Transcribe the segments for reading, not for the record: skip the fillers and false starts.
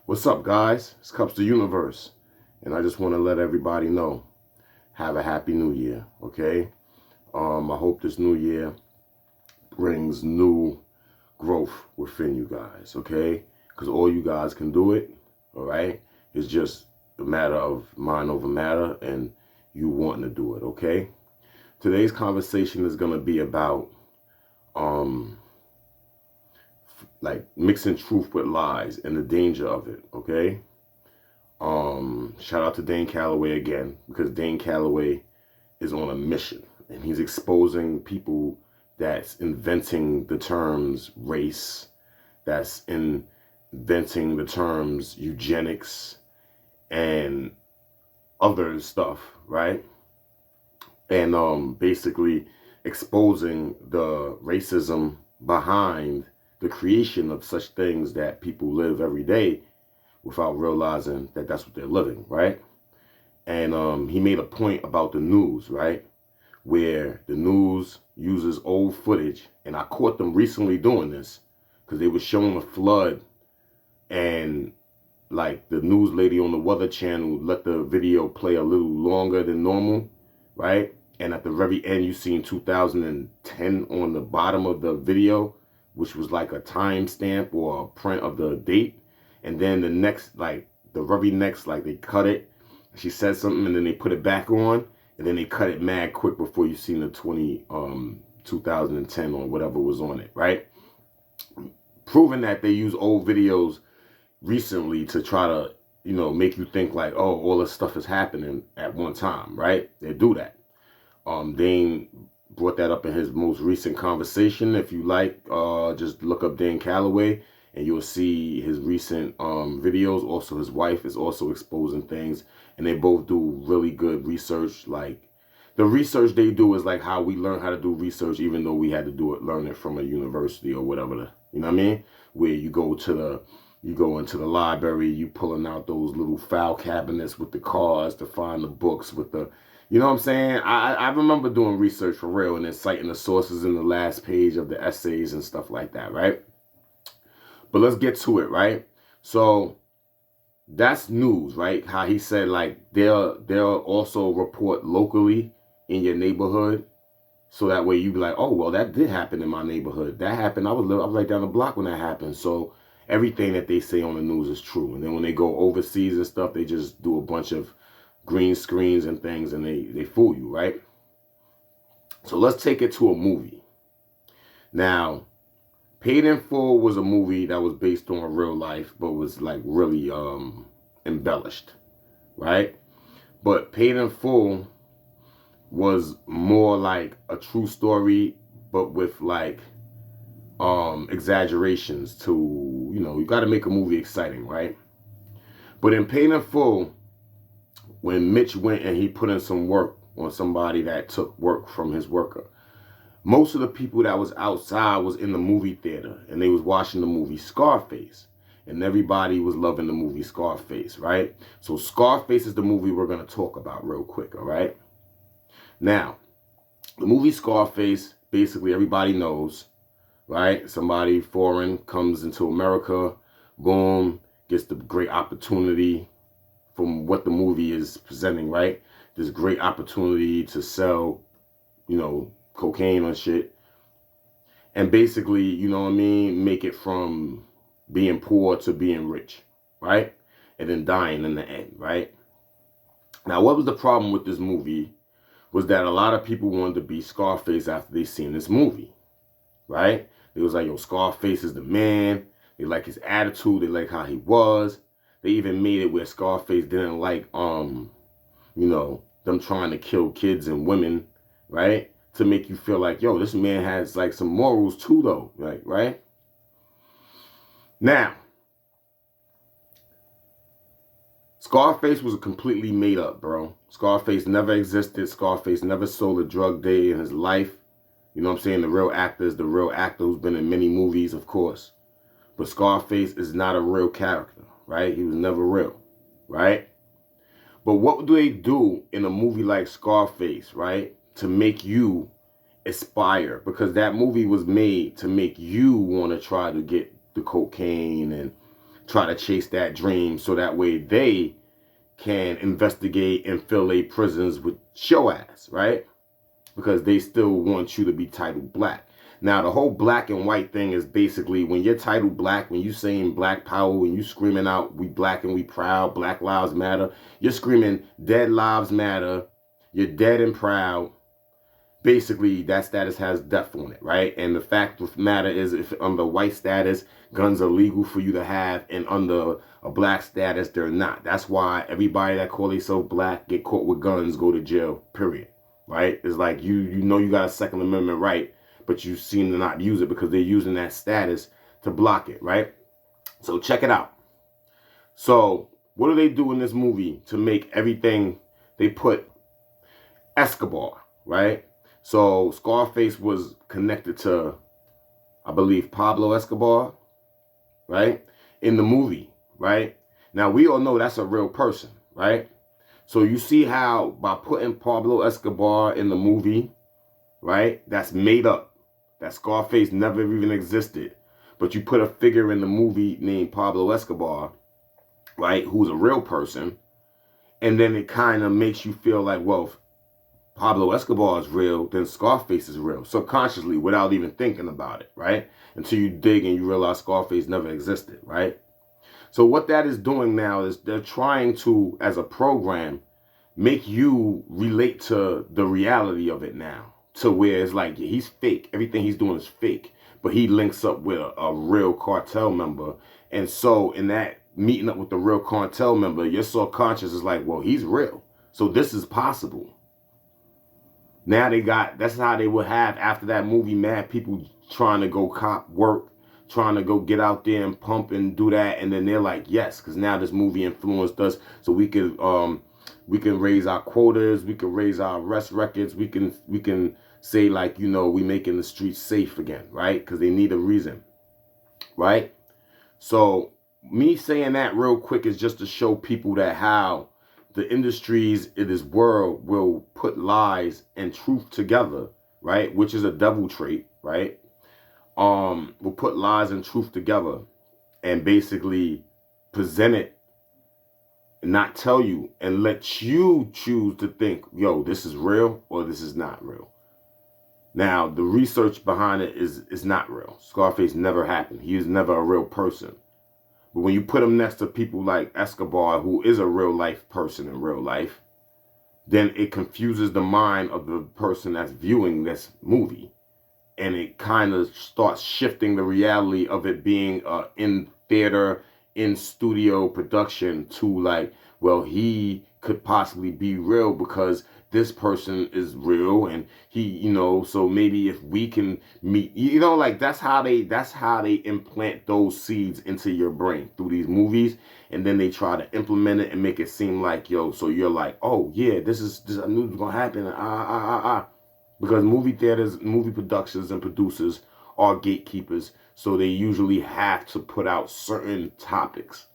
What's up, guys? It's Kupz the Universe, and I just want to let everybody know, have a happy new year, okay? I hope this new year brings new growth within you guys, okay? Because all you guys can do it, all right? It's just a matter of mind over matter and you wanting to do it, okay? Today's conversation is going to be about like mixing truth with lies and the danger of it, okay? Shout out to Dane Calloway again, because Dane Calloway is on a mission and he's exposing people that's inventing the terms race, that's inventing the terms eugenics and other stuff, right? And basically exposing the racism behind the creation of such things that people live every day without realizing that that's what they're living, right? And he made a point about the news, right? Where the news uses old footage, and I caught them recently doing this because they were showing a flood, and like the news lady on the Weather Channel let the video play a little longer than normal, right? And at the very end, you seen 2010 on the bottom of the video, which was like a timestamp or a print of the date. And then the next, like the very next, like they cut it. She said something and then they put it back on. And then they cut it mad quick before you seen the 2010 or whatever was on it, right? Proving that they use old videos recently to try to, make you think like, oh, all this stuff is happening at one time, right? They do that. Dane brought that up in his most recent conversation. If you like, just look up Dane Calloway and you'll see his recent videos. Also, his wife is also exposing things, and they both do really good research. Like the research they do is like how we learn how to do research, even though we had to learn it from a university or whatever. You know what I mean? Where you go into the library, you pulling out those little file cabinets with the cards to find the books with the, you know what I'm saying? I remember doing research for real and then citing the sources in the last page of the essays and stuff like that, right? But let's get to it, right? So that's news, right? How he said like they'll also report locally in your neighborhood, so that way you be like, oh well, that did happen in my neighborhood. That happened. I was right down the block when that happened. So everything that they say on the news is true. And then when they go overseas and stuff, they just do a bunch of green screens and things, and they fool you, right? So let's take it to a movie. Now, Paid in Full was a movie that was based on real life, but was like really embellished, right? But Paid in Full was more like a true story, but with like exaggerations to, you got to make a movie exciting, right? But in Paid in Full, when Mitch went and he put in some work on somebody that took work from his worker, most of the people that was outside was in the movie theater and they was watching the movie Scarface, and everybody was loving the movie Scarface, right? So Scarface is the movie we're going to talk about real quick, all right? Now, the movie Scarface, basically everybody knows, right? Somebody foreign comes into America, boom, gets the great opportunity from what the movie is presenting, right? This great opportunity to sell, cocaine and shit. And basically, you know what I mean, make it from being poor to being rich, right? And then dying in the end, right? Now, what was the problem with this movie was that a lot of people wanted to be Scarface after they seen this movie, right? It was like, yo, Scarface is the man. They like his attitude. They like how he was. They even made it where Scarface didn't like, them trying to kill kids and women, right? To make you feel like, yo, this man has like some morals too, though, like, right? Now, Scarface was completely made up, bro. Scarface never existed. Scarface never sold a drug day in his life. You know what I'm saying? The real actor is the real actor who's been in many movies, of course. But Scarface is not a real character, right? He was never real, right? But what do they do in a movie like Scarface, right? To make you aspire, because that movie was made to make you want to try to get the cocaine and try to chase that dream so that way they can investigate and fill their prisons with show ass, right? Because they still want you to be titled black. Now, the whole black and white thing is basically when you're titled black, when you saying black power, when you screaming out, we black and we proud, Black Lives Matter, you're screaming dead lives matter, you're dead and proud. Basically, that status has death on it, right? And the fact of the matter is, if under white status, guns are legal for you to have, and under a black status, they're not. That's why everybody that call themselves black get caught with guns, go to jail, period, right? It's like you know you got a Second Amendment right, but you seem to not use it because they're using that status to block it, right? So check it out. So what do they do in this movie to make everything? They put Escobar, right? So Scarface was connected to, I believe, Pablo Escobar, right? In the movie, right? Now, we all know that's a real person, right? So you see how by putting Pablo Escobar in the movie, right, that's made up. That Scarface never even existed. But you put a figure in the movie named Pablo Escobar, right, who's a real person, and then it kind of makes you feel like, well, if Pablo Escobar is real, then Scarface is real, subconsciously, without even thinking about it, right? Until you dig and you realize Scarface never existed, right? So what that is doing now is they're trying to, as a program, make you relate to the reality of it now. To where it's like, yeah, he's fake. Everything he's doing is fake. But he links up with a real cartel member. And so in that meeting up with the real cartel member, your subconscious is like, well, he's real. So this is possible. Now that's how they would have, after that movie, mad people trying to go cop work, trying to go get out there and pump and do that. And then they're like, yes, because now this movie influenced us, so we can raise our quotas, we can raise our arrest records, we can say, like, you know, we making the streets safe again, right? Because they need a reason, right? So me saying that real quick is just to show people that how the industries in this world will put lies and truth together, right? Which is a devil trait, right? Will put lies and truth together and basically present it and not tell you and let you choose to think, yo, this is real or this is not real. Now, the research behind it is not real. Scarface never happened. He was never a real person. But when you put him next to people like Escobar, who is a real life person in real life, then it confuses the mind of the person that's viewing this movie. And it kind of starts shifting the reality of it being in theater, in studio production to like, well, he could possibly be real because this person is real and he, you know, so maybe if we can meet, you know, like that's how they implant those seeds into your brain through these movies. And then they try to implement it and make it seem like, yo, so you're like, oh yeah, this I knew it was gonna happen. Because movie theaters, movie productions and producers are gatekeepers. So they usually have to put out certain topics,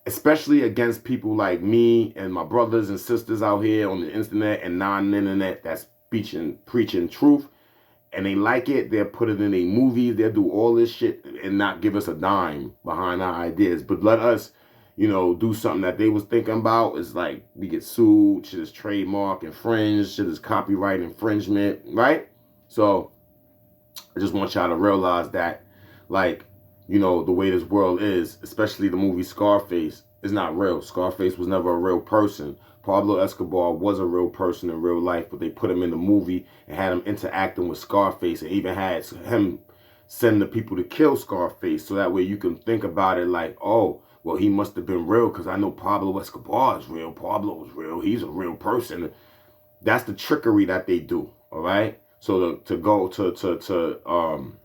especially against people like me and my brothers and sisters out here on the internet and non-internet that's preaching truth. And they like it, they'll put it in their movies, they'll do all this shit and not give us a dime behind our ideas. But let us, you know, do something that they was thinking about. It's like we get sued, shit is trademark infringed, shit is copyright infringement, right? So I just want y'all to realize that, like, you know, the way this world is, especially the movie Scarface, is not real. Scarface was never a real person. Pablo Escobar was a real person in real life, but they put him in the movie and had him interacting with Scarface and even had him send the people to kill Scarface. So that way you can think about it like, oh, well, he must have been real because I know Pablo Escobar is real. Pablo is real. He's a real person. That's the trickery that they do, all right? So to go to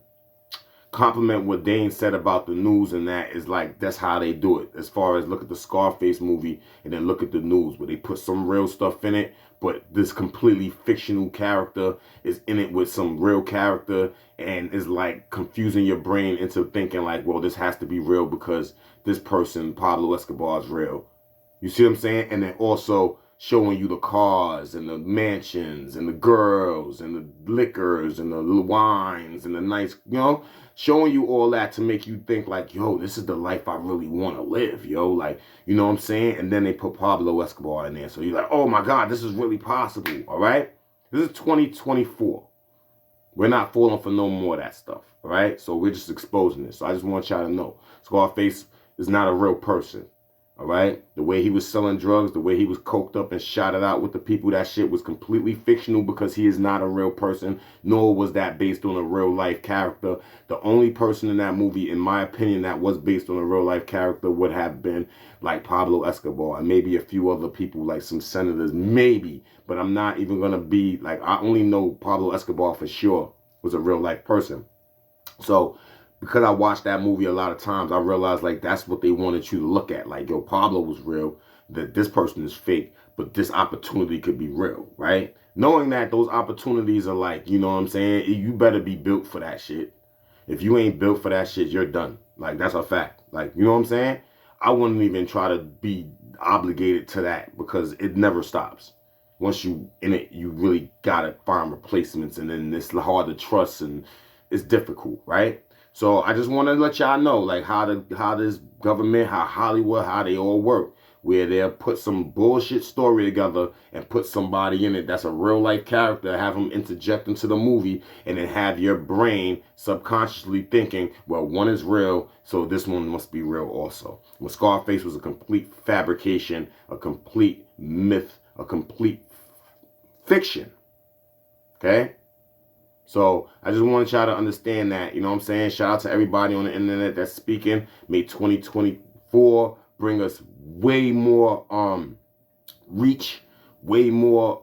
compliment what Dane said about the news and that is like, that's how they do it. As far as look at the Scarface movie and then look at the news where they put some real stuff in it, but this completely fictional character is in it with some real character and is like confusing your brain into thinking like, well, this has to be real because this person, Pablo Escobar, is real. You see what I'm saying? And then also showing you the cars and the mansions and the girls and the liquors and the wines and the nice, showing you all that to make you think like, yo, this is the life I really want to live, yo. Like, you know what I'm saying? And then they put Pablo Escobar in there. So you're like, oh my God, this is really possible, all right? This is 2024. We're not falling for no more of that stuff, all right? So we're just exposing it. So I just want y'all to know, Scarface is not a real person, all right? The way he was selling drugs, the way he was coked up and shot it out with the people, that shit was completely fictional because he is not a real person, nor was that based on a real life character. The only person in that movie, in my opinion, that was based on a real life character would have been like Pablo Escobar and maybe a few other people, like some senators, maybe. But I'm not even going to be like, I only know Pablo Escobar for sure was a real life person. So because I watched that movie a lot of times, I realized like that's what they wanted you to look at. Like, yo, Pablo was real, that this person is fake, but this opportunity could be real, right? Knowing that those opportunities are like, you know what I'm saying? You better be built for that shit. If you ain't built for that shit, you're done. Like, that's a fact. Like, you know what I'm saying? I wouldn't even try to be obligated to that because it never stops. Once you in it, you really gotta find replacements, and then it's hard to trust and it's difficult, right? So I just want to let y'all know, like, how this government, how Hollywood, how they all work, where they'll put some bullshit story together and put somebody in it that's a real life character, have them interject into the movie, and then have your brain subconsciously thinking, well, one is real, so this one must be real also. When Scarface was a complete fabrication, a complete myth, a complete fiction, okay? So I just want y'all to understand that, you know what I'm saying? Shout out to everybody on the internet that's speaking. May 2024 bring us way more reach, way more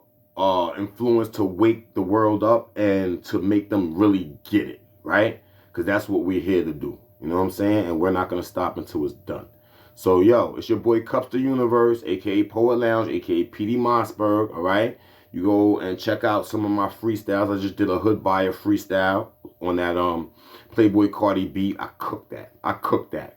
influence to wake the world up and to make them really get it, right? Because that's what we're here to do. You know what I'm saying? And we're not going to stop until it's done. So, yo, it's your boy Kupz the Universe, a.k.a. Poet Lounge, a.k.a. PD Mossberg, all right? You go and check out some of my freestyles. I just did a Hood Buyer freestyle on that Playboy Cardi beat. I cooked that.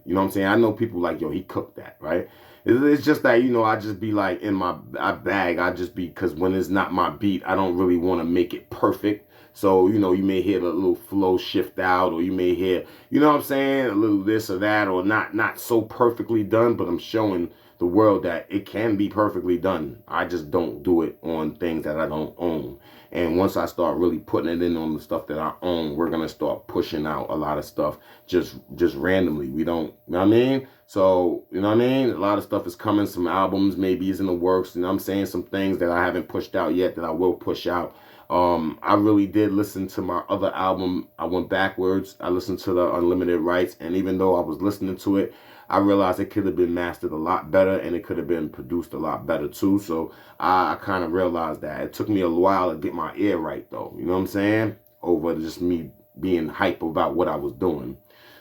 You know what I'm saying? I know people like, yo, he cooked that, right? It's just that, you know, I just be like in my bag. I just be, because when it's not my beat, I don't really want to make it perfect. So, you know, you may hear a little flow shift out, or you may hear, you know what I'm saying, a little this or that, or not so perfectly done, but I'm showing the world that it can be perfectly done. I just don't do it on things that I don't own. And once I start really putting it in on the stuff that I own, we're gonna start pushing out a lot of stuff just randomly. We don't, you know what I mean? So, you know what I mean? A lot of stuff is coming, some albums maybe is in the works, you know what I'm saying? Some things that I haven't pushed out yet that I will push out. I really did listen to my other album. I went backwards. I listened to the Unlimited Rights, and even though I was listening to it, I realized it could have been mastered a lot better, and it could have been produced a lot better too. So I kind of realized that. It took me a while to get my ear right though, you know what I'm saying? Over just me being hype about what I was doing.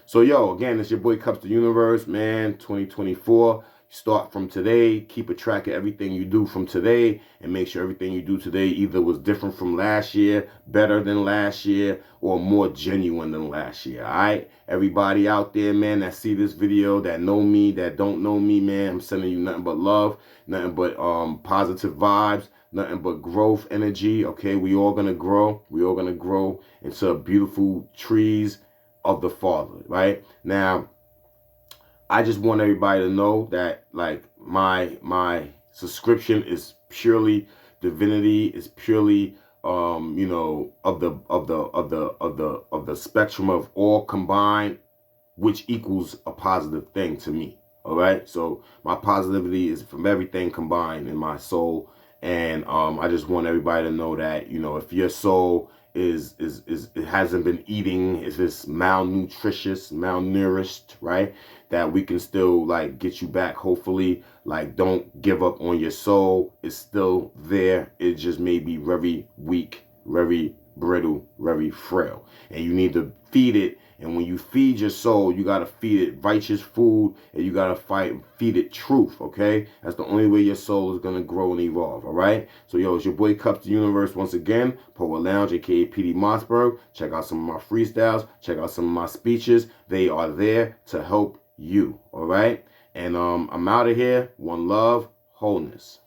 So yo, again, it's your boy Kupz the Universe, man, 2024. Start from today, keep a track of everything you do from today, and make sure everything you do today either was different from last year, better than last year, or more genuine than last year, all right? Everybody out there, man, that see this video, that know me, that don't know me, man, I'm sending you nothing but love, nothing but positive vibes, nothing but growth energy, okay? We all gonna grow. We all gonna grow into beautiful trees of the Father, right? Now, I just want everybody to know that, like, my subscription is purely divinity, is purely you know, of the spectrum of all combined, which equals a positive thing to me. All right, so my positivity is from everything combined in my soul, and I just want everybody to know that, you know, if your soul is it hasn't been eating, if it's malnutritious, malnourished, right, that we can still like get you back, hopefully. Like, don't give up on your soul. It's still there. It just may be very weak, very brittle, very frail, and you need to feed it. And when you feed your soul, you got to feed it righteous food, and you got to feed it truth, okay? That's the only way your soul is going to grow and evolve, all right? So, yo, it's your boy Kupz the Universe once again, Poet Lounge, a.k.a. PD Mossberg. Check out some of my freestyles. Check out some of my speeches. They are there to help you, all right? And I'm out of here. One love, wholeness.